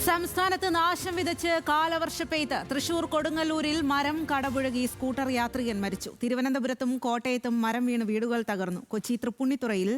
സംസ്ഥാനത്ത് നാശം വിതച്ച് കാലവർഷ പെയ്ത്ത് തൃശൂർ കൊടുങ്ങല്ലൂരിൽ മരം കടപുഴകി സ്കൂട്ടർ യാത്രികൻ മരിച്ചു. തിരുവനന്തപുരത്തും കോട്ടയത്തും മരം വീണ് വീടുകൾ തകർന്നു. കൊച്ചി തൃപ്പുണിത്തുറയിൽ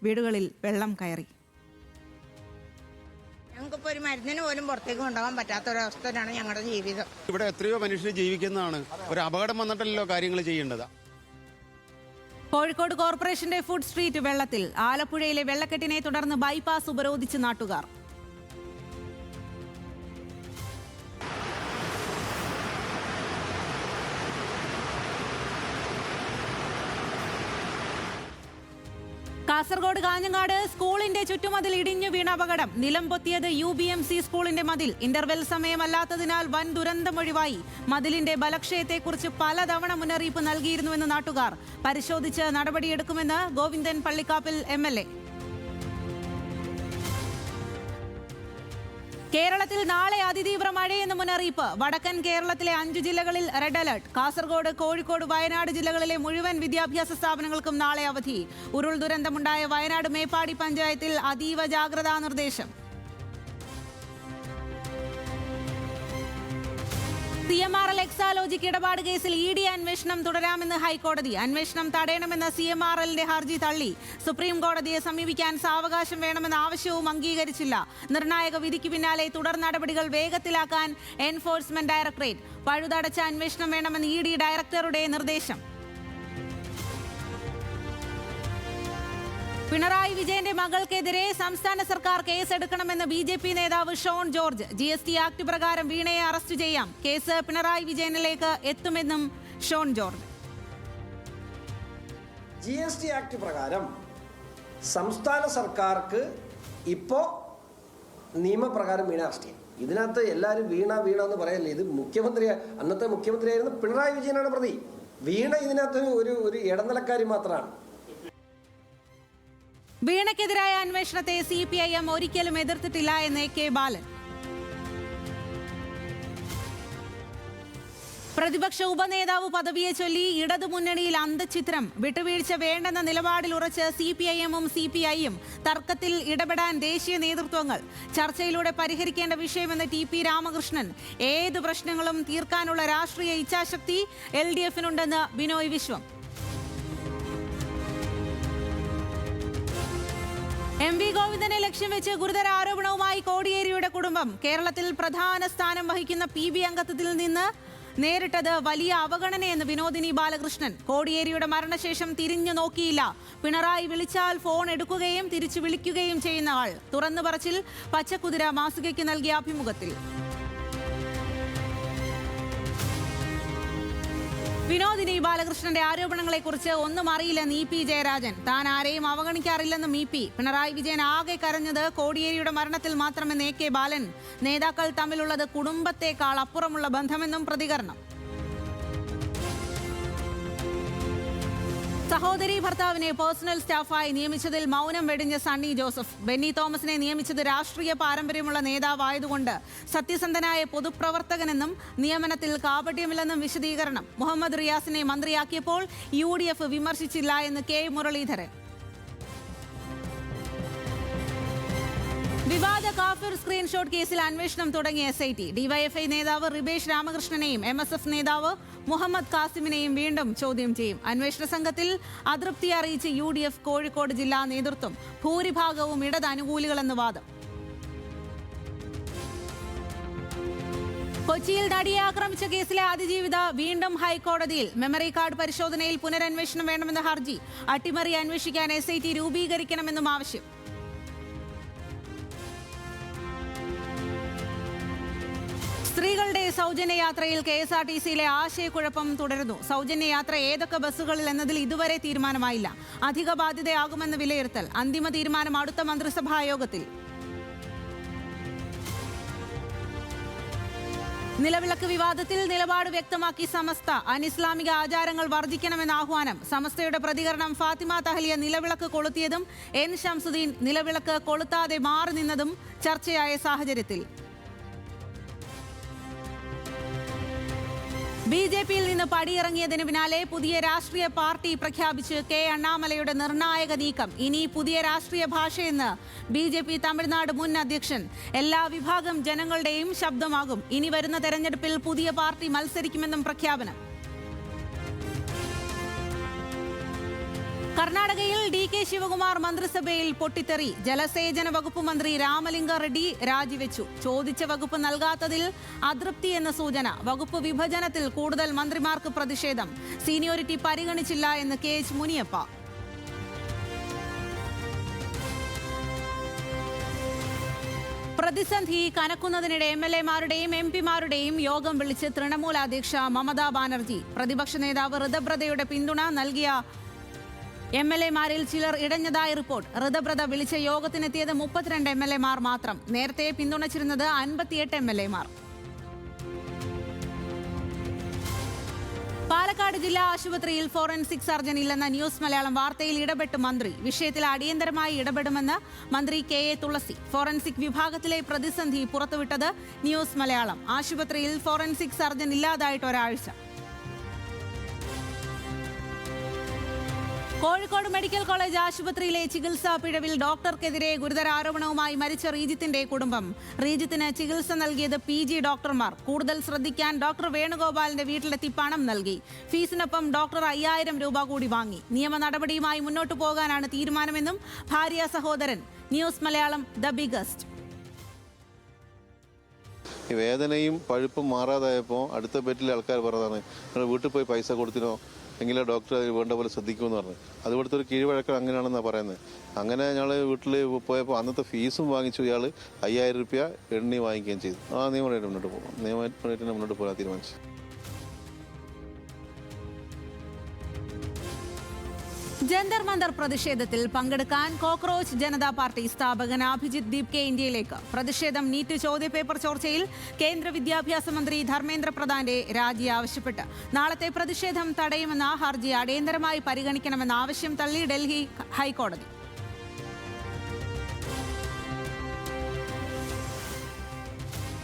വീടുകളിൽ വെള്ളം കയറി. ഞങ്ങൾക്കിപ്പോൾ ഒരു മരുന്നിന് പോലും പുറത്തേക്ക് കൊണ്ടുപോകാൻ പറ്റാത്തൊരവസ്ഥയിലാണ് ഞങ്ങളുടെ ജീവിതം. ഇവിടെ എത്രയോ മനുഷ്യർ ജീവിക്കുന്നതാണ്. ഒരു അപകടം വന്നിട്ടല്ലോ കാര്യങ്ങൾ ചെയ്യേണ്ടത്. കോഴിക്കോട് കോർപ്പറേഷന്റെ ഫുഡ് സ്ട്രീറ്റ് വെള്ളത്തിൽ. ആലപ്പുഴയിലെ വെള്ളക്കെട്ടിനെ തുടർന്ന് ബൈപ്പാസ് ഉപരോധിച്ച് നാട്ടുകാർ. കാസർഗോഡ് കാഞ്ഞങ്ങാട് സ്കൂളിന്റെ ചുറ്റുമതിൽ ഇടിഞ്ഞു വീണ അപകടം. നിലം പൊത്തിയത് UBMC സ്കൂളിന്റെ മതിൽ. ഇന്റർവെൽ സമയമല്ലാത്തതിനാൽ വൻ ദുരന്തമൊഴിവായി. മതിലിന്റെ ബലക്ഷയത്തെക്കുറിച്ച് പലതവണ മുന്നറിയിപ്പ് നൽകിയിരുന്നുവെന്ന് നാട്ടുകാർ. പരിശോധിച്ച് നടപടിയെടുക്കുമെന്ന് ഗോവിന്ദൻ പള്ളിക്കാപ്പിൽ MLA. കേരളത്തിൽ നാളെ അതിതീവ്ര മഴയെന്ന് മുന്നറിയിപ്പ്. വടക്കൻ കേരളത്തിലെ 5 ജില്ലകളിൽ റെഡ് അലർട്ട്. കാസർഗോഡ്, കോഴിക്കോട്, വയനാട് ജില്ലകളിലെ മുഴുവൻ വിദ്യാഭ്യാസ സ്ഥാപനങ്ങൾക്കും നാളെ അവധി. ഉരുൾ ദുരന്തമുണ്ടായ വയനാട് മേപ്പാടി പഞ്ചായത്തിൽ അതീവ ജാഗ്രതാ നിർദ്ദേശം. CMRL എക്സാലോജിക് ഇടപാട് കേസിൽ ED അന്വേഷണം തുടരാമെന്ന് ഹൈക്കോടതി. അന്വേഷണം തടയണമെന്ന CMRLന്റെ ഹർജി തള്ളി. സുപ്രീം കോടതിയെ സമീപിക്കാൻ സാവകാശം വേണമെന്ന ആവശ്യവും അംഗീകരിച്ചില്ല. നിർണായക വിധിക്ക് പിന്നാലെ തുടർ നടപടികൾ വേഗത്തിലാക്കാൻ എൻഫോഴ്സ്മെന്റ് ഡയറക്ടറേറ്റ്. പഴുതടച്ച അന്വേഷണം വേണമെന്ന് ED ഡയറക്ടറുടെ നിർദ്ദേശം. പിണറായി വിജയന്റെ മകൾക്കെതിരെ സംസ്ഥാന സർക്കാർ കേസെടുക്കണമെന്ന് BJP നേതാവ് ഷോൺ ജോർജ്. GST ആക്ട് പ്രകാരം വീണയെ അറസ്റ്റ് ചെയ്യാം. കേസ് പിണറായി വിജയനിലേക്ക് എത്തുമെന്നും ഷോൺ ജോർജ്. GST ആക്ട് പ്രകാരം സംസ്ഥാന സർക്കാർക്ക് ഇപ്പോൾ നിയമപ്രകാരം വീണ അറസ്റ്റ് ചെയ്യും. ഇതിനകത്ത് എല്ലാവരും വീണ എന്ന് പറയല്ലേ. ഇത് അന്നത്തെ മുഖ്യമന്ത്രിയായിരുന്ന പിണറായി വിജയനാണ് പ്രതി. വീണ ഇതിനകത്ത് ഒരു ഇടനിലക്കാരി മാത്രമാണ്. വീണയ്ക്കെതിരായ അന്വേഷണത്തെ CPIM ഒരിക്കലും എതിർത്തിട്ടില്ല എന്ന് AK ബാലൻ. പ്രതിപക്ഷ ഉപനേതാവ് പദവിയെ ചൊല്ലി ഇടതുമുന്നണിയിൽ അന്തഃഛിദ്രം. വിട്ടുവീഴ്ച വേണ്ടെന്ന നിലപാടിൽ ഉറച്ച് CPIM-ഉം CPI-യും. തർക്കത്തിൽ ഇടപെടാൻ ദേശീയ നേതൃത്വങ്ങൾ. ചർച്ചയിലൂടെ പരിഹരിക്കേണ്ട വിഷയമെന്ന് TP രാമകൃഷ്ണൻ. ഏത് പ്രശ്നങ്ങളും തീർക്കാനുള്ള രാഷ്ട്രീയ ഇച്ഛാശക്തി LDF-നുണ്ടെന്ന് ബിനോയ് വിശ്വം. MV ഗോവിന്ദനെ ലക്ഷ്യം വെച്ച് ഗുരുതര ആരോപണവുമായി കോടിയേരിയുടെ കുടുംബം. കേരളത്തിൽ പ്രധാന സ്ഥാനം വഹിക്കുന്ന PB അംഗത്വത്തിൽ നിന്ന് നേരിട്ടത് വലിയ അവഗണനയെന്ന് വിനോദിനി ബാലകൃഷ്ണൻ. കോടിയേരിയുടെ മരണശേഷം തിരിഞ്ഞു നോക്കിയില്ല. പിണറായി വിളിച്ചാൽ ഫോൺ എടുക്കുകയും തിരിച്ചു വിളിക്കുകയും ചെയ്യുന്ന ആൾ. തുറന്നു പറച്ചിൽ പച്ചക്കുതിര മാസികയ്ക്ക് നൽകിയ അഭിമുഖത്തിൽ. വിനോദിനി ബാലകൃഷ്ണന്റെ ആരോപണങ്ങളെക്കുറിച്ച് ഒന്നും അറിയില്ലെന്ന് EP ജയരാജൻ. താൻ ആരെയും അവഗണിക്കാറില്ലെന്നും EP. പിണറായി വിജയൻ ആകെ കരഞ്ഞത് കോടിയേരിയുടെ മരണത്തിൽ മാത്രമെന്ന് AK ബാലൻ. നേതാക്കൾ തമ്മിലുള്ളത് കുടുംബത്തെക്കാൾ അപ്പുറമുള്ള ബന്ധമെന്നും പ്രതികരണം. സഹോദരി ഭർത്താവിനെ പേഴ്സണൽ സ്റ്റാഫായി നിയമിച്ചതിൽ മൗനം വെടിഞ്ഞ സണ്ണി ജോസഫ്. ബെന്നി തോമസിനെ നിയമിച്ചത് രാഷ്ട്രീയ പാരമ്പര്യമുള്ള നേതാവായതുകൊണ്ട് സത്യസന്ധനായ പൊതുപ്രവർത്തകനെന്നും നിയമനത്തിൽ കാപട്യമില്ലെന്നും വിശദീകരണം. മുഹമ്മദ് റിയാസിനെ മന്ത്രിയാക്കിയപ്പോൾ UDF വിമർശിച്ചില്ല എന്ന് K മുരളീധരൻ. വിവാദ കാഫിർ സ്ക്രീൻഷോട്ട് കേസിൽ അന്വേഷണം തുടങ്ങിയ SIT. DYFI നേതാവ് റിബേഷ് രാമകൃഷ്ണനെയും MSF നേതാവ് മുഹമ്മദ് കാസിമിനെയും വീണ്ടും ചോദ്യം ചെയ്യും. അന്വേഷണ സംഘത്തിൽ അതൃപ്തി അറിയിച്ച് UDF കോഴിക്കോട് ജില്ലാ നേതൃത്വം. ഭൂരിഭാഗവും ഇടത് അനുകൂലികളെന്ന് വാദം. കൊച്ചിയിൽ നടിയെ ആക്രമിച്ച കേസിലെ അതിജീവിത വീണ്ടും ഹൈക്കോടതിയിൽ. മെമ്മറി കാർഡ് പരിശോധനയിൽ പുനരന്വേഷണം വേണമെന്ന ഹർജി. അട്ടിമറി അന്വേഷിക്കാൻ SIT രൂപീകരിക്കണമെന്നും ആവശ്യം. സ്ത്രീകളുടെ സൗജന്യ യാത്രയിൽ KSRTCയിലെ ആശയക്കുഴപ്പം തുടരുന്നു. സൗജന്യ യാത്ര ഏതൊക്കെ ബസ്സുകളിൽ എന്നതിൽ ഇതുവരെ തീരുമാനമായില്ല. അധിക ബാധ്യതയാകുമെന്ന് വിലയിരുത്തൽ. അന്തിമ തീരുമാനം അടുത്ത മന്ത്രിസഭാ യോഗത്തിൽ. നിലവിളക്ക് വിവാദത്തിൽ നിലപാട് വ്യക്തമാക്കി സമസ്ത. അനിസ്ലാമിക ആചാരങ്ങൾ വർജിക്കണമെന്ന ആഹ്വാനം. സമസ്തയുടെ പ്രതികരണം. ഫാത്തിമ തഹ്ലിയ നിലവിളക്ക് കൊളുത്തിയതും N ഷംസുദ്ദീൻ നിലവിളക്ക് കൊളുത്താതെ മാറി നിന്നതും ചർച്ചയായ സാഹചര്യത്തിൽ. ബി.ജെ.പിയിൽ നിന്ന് പടിയിറങ്ങിയതിന് പിന്നാലെ പുതിയ രാഷ്ട്രീയ പാർട്ടി പ്രഖ്യാപിച്ച് കെ അണ്ണാമലയുടെ നിർണായക നീക്കം. ഇനി പുതിയ രാഷ്ട്രീയ ഭാഷയെന്ന് ബി.ജെ.പി തമിഴ്നാട് മുൻ അധ്യക്ഷൻ. എല്ലാ വിഭാഗം ജനങ്ങളുടെയും ശബ്ദമാകും. ഇനി വരുന്ന തെരഞ്ഞെടുപ്പിൽ പുതിയ പാർട്ടി മത്സരിക്കുമെന്നും പ്രഖ്യാപനം. കർണാടകയിൽ ഡി.കെ. ശിവകുമാർ മന്ത്രിസഭയിൽ പൊട്ടിത്തെറി. ജലസേചന വകുപ്പ് മന്ത്രി രാമലിംഗ റെഡ്ഡി രാജിവെച്ചു. ചോദിച്ച വകുപ്പ് നൽകാത്തതിൽ അതൃപ്തി എന്ന സൂചന. വകുപ്പ് വിഭജനത്തിൽ കൂടുതൽ മന്ത്രിമാർക്ക് പ്രതിഷേധം. സീനിയോറിറ്റി പരിഗണിച്ചില്ല എന്ന് കെ.എച്ച്. മുനിയപ്പ. പ്രതിസന്ധി കനക്കുന്നതിനിടെ എം.എൽ.എമാരുടെയും എം.പിമാരുടെയും യോഗം വിളിച്ച് തൃണമൂൽ അധ്യക്ഷ മമതാ ബാനർജി. പ്രതിപക്ഷ നേതാവ് ഋതബ്രതയുടെ പിന്തുണ നൽകിയ എം.എൽ.എമാരിൽ ചിലർ ഇടഞ്ഞതായി റിപ്പോർട്ട്. ഋതബ്രത വിളിച്ച യോഗത്തിനെത്തിയത് 32 എം.എൽ.എമാർ മാത്രം. നേരത്തെ പിന്തുണച്ചിരുന്നത് 58 എം.എൽ.എമാർ. പാലക്കാട് ജില്ലാ ആശുപത്രിയിൽ ഫോറൻസിക് സർജൻ ഇല്ലെന്ന ന്യൂസ് മലയാളം വാർത്തയിൽ ഇടപെട്ട് മന്ത്രി. വിഷയത്തിൽ അടിയന്തരമായി ഇടപെടുമെന്ന് മന്ത്രി കെ.എ. തുളസി. ഫോറൻസിക് വിഭാഗത്തിലെ പ്രതിസന്ധി പുറത്തുവിട്ടത് ന്യൂസ് മലയാളം. ആശുപത്രിയിൽ ഫോറൻസിക് സർജൻ ഇല്ലാതായിട്ട് ഒരാഴ്ച. കോഴിക്കോട് മെഡിക്കൽ കോളേജ് ആശുപത്രിയിലെ ചികിത്സാ പിഴവിൽ ഡോക്ടർക്കെതിരെ ഗുരുതര ആരോപണവുമായി മരിച്ച റീജിത്തിന്റെ കുടുംബം. റീജിത്തിന് ചികിത്സ നൽകിയത് PG ഡോക്ടർമാർ. കൂടുതൽ ശ്രദ്ധിക്കാൻ ഡോക്ടർ വേണുഗോപാലിന്റെ വീട്ടിലെത്തി പണം നൽകി. ഫീസിനൊപ്പം ഡോക്ടർ 5000 രൂപ കൂടി വാങ്ങി. നിയമ നടപടിയുമായി മുന്നോട്ടു പോകാനാണ് തീരുമാനമെന്നും ഭാര്യ സഹോദരൻ. News Malayalam the biggest. ഈ വേദനയും പഴുപ്പും മാറാതായപ്പോൾ അടുത്ത ബെറ്റിലെ ആൾക്കാർ പറഞ്ഞതാണ്, നിങ്ങൾ വീട്ടിൽ പോയി പൈസ കൊടുത്തിനോ എങ്കിലും ഡോക്ടർ അത് വേണ്ട പോലെ ശ്രദ്ധിക്കുമെന്ന് പറഞ്ഞു. അതുപോലത്തെ ഒരു കീഴ്വഴക്കം അങ്ങനെയാണെന്നാണ് പറയുന്നത്. അങ്ങനെ ഞങ്ങൾ വീട്ടിൽ പോയപ്പോൾ അന്നത്തെ ഫീസും വാങ്ങിച്ചു. ഇയാൾ 5000 രൂപ എണ്ണി വാങ്ങിക്കുകയും ചെയ്തു. നിയമമായിട്ട് മുന്നോട്ട് പോകും. നിയമമായിട്ട് മുന്നോട്ട് പോകാൻ തീരുമാനിച്ചു. ജന്തർ മന്ദർ പ്രതിഷേധത്തിൽ പങ്കെടുക്കാൻ കോക്രോച്ച് ജനതാ പാർട്ടി സ്ഥാപകൻ അഭിജിത്ത് ദീപ് ഇന്ത്യയിലേക്ക്. പ്രതിഷേധം നീറ്റ് ചോദ്യപേപ്പർ ചോർച്ചയിൽ കേന്ദ്ര വിദ്യാഭ്യാസ മന്ത്രി ധർമ്മേന്ദ്ര പ്രധാന്റെ രാജി ആവശ്യപ്പെട്ട്. നാളത്തെ പ്രതിഷേധം തടയുമെന്ന ഹർജി അടിയന്തരമായി പരിഗണിക്കണമെന്ന ആവശ്യം തള്ളി ഡൽഹി ഹൈക്കോടതി.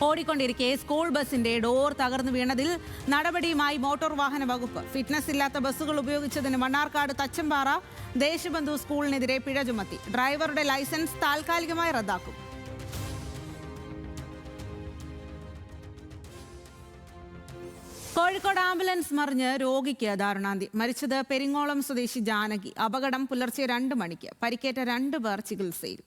ഓടിക്കൊണ്ടിരിക്കെ സ്കൂൾ ബസിന്റെ ഡോർ തകർന്നു വീണതിൽ നടപടിയുമായി മോട്ടോർ വാഹന വകുപ്പ്. ഫിറ്റ്നസ് ഇല്ലാത്ത ബസ്സുകൾ ഉപയോഗിച്ചതിന് മണ്ണാർക്കാട് തച്ചമ്പാറ ദേശബന്ധു സ്കൂളിനെതിരെ പിഴ ചുമത്തി. ഡ്രൈവറുടെ ലൈസൻസ് താൽക്കാലികമായി റദ്ദാക്കും. കോഴിക്കോട് ആംബുലൻസ് മറിഞ്ഞ് രോഗിക്ക് ദാരുണാന്ത്യം. മരിച്ചത് പെരിങ്ങോളം സ്വദേശി ജാനകി. അപകടം പുലർച്ചെ 2 മണിക്ക്. പരിക്കേറ്റ 2 പേർ ചികിത്സയിൽ.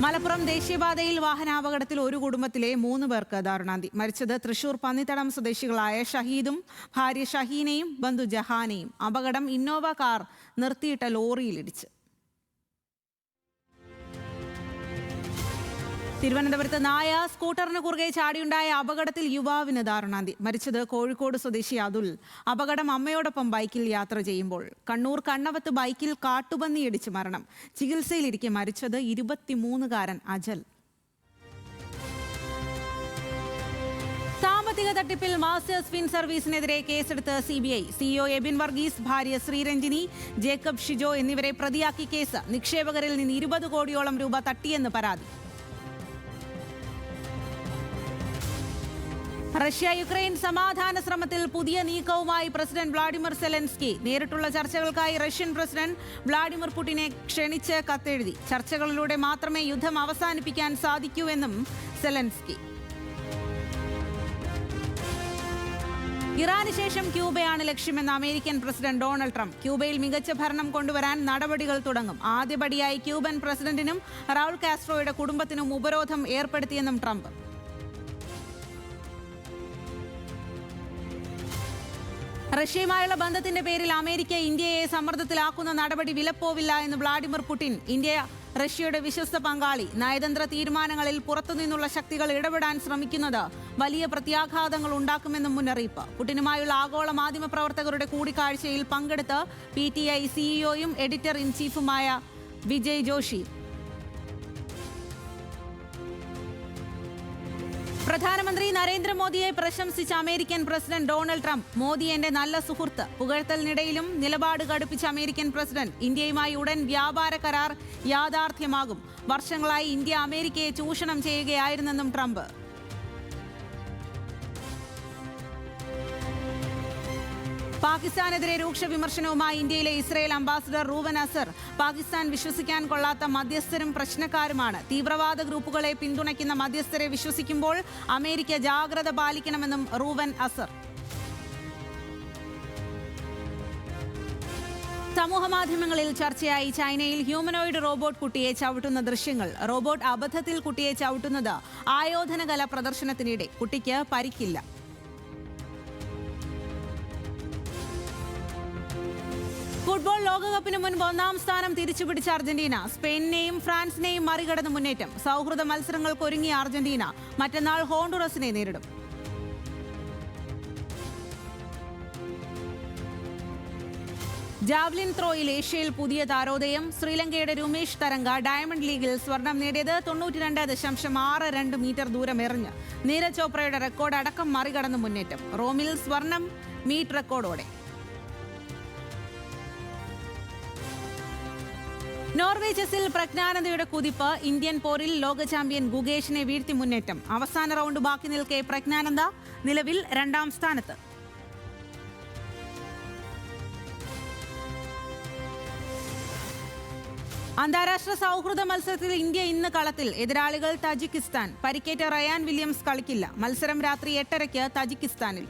മലപ്പുറം ദേശീയപാതയിൽ വാഹനാപകടത്തിൽ ഒരു കുടുംബത്തിലെ 3 പേർക്ക് ദാരുണാന്തി. മരിച്ചത് തൃശൂർ പന്നിത്തടം സ്വദേശികളായ ഷഹീദും ഭാര്യ ഷഹീനയും ബന്ധു ജഹാനയും. അപകടം ഇന്നോവ കാർ നിർത്തിയിട്ട ലോറിയിലിടിച്ച്. തിരുവനന്തപുരത്ത് നായ സ്കൂട്ടറിന് കുറുകെ ചാടിയുണ്ടായ അപകടത്തിൽ യുവാവിന് ദാരുണാന്തി. മരിച്ചത് കോഴിക്കോട് സ്വദേശി അതുൽ. അപകടം അമ്മയോടൊപ്പം ബൈക്കിൽ യാത്ര ചെയ്യുമ്പോൾ. കണ്ണൂർ കണ്ണവത്ത് ബൈക്കിൽ കാട്ടുപന്നിയിടിച്ച് മരണം. ചികിത്സയിലിരിക്കെ മരിച്ചത് 23-കാരൻ അജൽ. സാമ്പത്തിക തട്ടിപ്പിൽ മാസ്റ്റേഴ്സ് ഫിൻ സർവീസിനെതിരെ കേസെടുത്ത് CBI. CEO എബിൻ വർഗീസ്, ഭാര്യ ശ്രീരഞ്ജിനി, ജേക്കബ് ഷിജോ എന്നിവരെ പ്രതിയാക്കി കേസ്. നിക്ഷേപകരിൽ നിന്ന് 20 കോടിയോളം രൂപ തട്ടിയെന്ന് പരാതി. റഷ്യ യുക്രൈൻ സമാധാന ശ്രമത്തിൽ പുതിയ നീക്കവുമായി പ്രസിഡന്റ് വ്ളാഡിമിർ സെലൻസ്കി. നേരിട്ടുള്ള ചർച്ചകൾക്കായി റഷ്യൻ പ്രസിഡന്റ് വ്ളാഡിമിർ പുടിനെ ക്ഷണിച്ച് കത്തെഴുതി. ചർച്ചകളിലൂടെ മാത്രമേ യുദ്ധം അവസാനിപ്പിക്കാൻ സാധിക്കൂവെന്നും സെലൻസ്കി. ഇറാന് ശേഷം ക്യൂബയാണ് ലക്ഷ്യമെന്ന് അമേരിക്കൻ പ്രസിഡന്റ് ഡൊണാൾഡ് ട്രംപ്. ക്യൂബയിൽ മികച്ച ഭരണം കൊണ്ടുവരാൻ നടപടികൾ തുടങ്ങും. ആദ്യപടിയായി ക്യൂബൻ പ്രസിഡന്റിനും റൗൾ കാസ്ട്രോയുടെ കുടുംബത്തിനും ഉപരോധം ഏർപ്പെടുത്തിയെന്നും ട്രംപ്. റഷ്യയുമായുള്ള ബന്ധത്തിന്റെ പേരിൽ അമേരിക്ക ഇന്ത്യയെ സമ്മർദ്ദത്തിലാക്കുന്ന നടപടി വിലപ്പോവില്ല എന്ന് വ്ളാഡിമിർ പുടിൻ. ഇന്ത്യ റഷ്യയുടെ വിശ്വസ്ത പങ്കാളി. നയതന്ത്ര തീരുമാനങ്ങളിൽ പുറത്തുനിന്നുള്ള ശക്തികൾ ഇടപെടാൻ ശ്രമിക്കുന്നത് വലിയ പ്രത്യാഘാതങ്ങൾ ഉണ്ടാക്കുമെന്നും മുന്നറിയിപ്പ്. പുടിനുമായുള്ള ആഗോള മാധ്യമ പ്രവർത്തകരുടെ കൂടിക്കാഴ്ചയിൽ പങ്കെടുത്ത് PTI CEOയും എഡിറ്റർ ഇൻ ചീഫുമായ വിജയ് ജോഷി. പ്രധാനമന്ത്രി നരേന്ദ്രമോദിയെ പ്രശംസിച്ച American president Donald Trump. Modi എന്റെ നല്ല സുഹൃത്ത്. പുകഴ്ത്തലിനിടയിലും നിലപാട് കടുപ്പിച്ച അമേരിക്കൻ പ്രസിഡന്റ്. ഇന്ത്യയുമായി ഉടൻ വ്യാപാര കരാർ യാഥാർത്ഥ്യമാകും. വർഷങ്ങളായി ഇന്ത്യ അമേരിക്കയെ ചൂഷണം ചെയ്യുകയായിരുന്നെന്നും ട്രംപ്. പാകിസ്ഥാനെതിരെ രൂക്ഷ വിമർശനവുമായി ഇന്ത്യയിലെ Israel ambassador Reuven Azar. Pakistan വിശ്വസിക്കാൻ കൊള്ളാത്ത മധ്യസ്ഥരും പ്രശ്നക്കാരുമാണ്. തീവ്രവാദ ഗ്രൂപ്പുകളെ പിന്തുണയ്ക്കുന്ന മധ്യസ്ഥരെ വിശ്വസിക്കുമ്പോൾ അമേരിക്ക ജാഗ്രത പാലിക്കണമെന്നും റൂവൻ അസർ. സമൂഹമാധ്യമങ്ങളിൽ ചർച്ചയായി ചൈനയിൽ ഹ്യൂമനോയിഡ് റോബോട്ട് കുട്ടിയെ ചവിട്ടുന്ന ദൃശ്യങ്ങൾ. റോബോട്ട് അബദ്ധത്തിൽ കുട്ടിയെ ചവിട്ടുന്നത് ആയോധനകല പ്രദർശനത്തിനിടെ. കുട്ടിക്ക് പരിക്കില്ല. ഫുട്ബോൾ ലോകകപ്പിന് മുൻപ് 1-ാം സ്ഥാനം തിരിച്ചുപിടിച്ച അർജന്റീന സ്പെയിനിനെയും ഫ്രാൻസിനെയും മറികടന്ന് മുന്നേറ്റം. സൗഹൃദ മത്സരങ്ങൾക്കൊരുങ്ങിയ അർജന്റീന മറ്റന്നാൾ ഹോണ്ടുറസിനെ നേരിടും. ജാവ്ലിൻ ത്രോയിൽ ഏഷ്യയിൽ പുതിയ താരോദയം. ശ്രീലങ്കയുടെ രൂമേഷ് തരംഗ ഡയമണ്ട് ലീഗിൽ സ്വർണം നേടിയത് 92.62 മീറ്റർ ദൂരം എറിഞ്ഞ്. നീരജ് ചോപ്രയുടെ റെക്കോർഡ് അടക്കം മറികടന്ന് മുന്നേറ്റം. റോമിൽ സ്വർണം മീറ്റ് റെക്കോർഡോടെ. നോർവേ ചെസ്സിൽ പ്രജ്ഞാനന്ദയുടെ കുതിപ്പ്. ഇന്ത്യൻ പോരിൽ ലോക ചാമ്പ്യൻ ഗുകേഷിനെ വീഴ്ത്തി മുന്നേറ്റം. അവസാന റൗണ്ട് ബാക്കി നിൽക്കെ പ്രജ്ഞാനന്ദ നിലവിൽ 2-ാം സ്ഥാനത്ത്. അന്താരാഷ്ട്ര സൗഹൃദ മത്സരത്തിൽ ഇന്ത്യ ഇന്ന് കളത്തിൽ. എതിരാളികൾ തജിക്കിസ്ഥാൻ. പരിക്കേറ്റ റയാൻ വില്യംസ് കളിക്കില്ല. മത്സരം രാത്രി 8:30 തജിക്കിസ്ഥാനിൽ.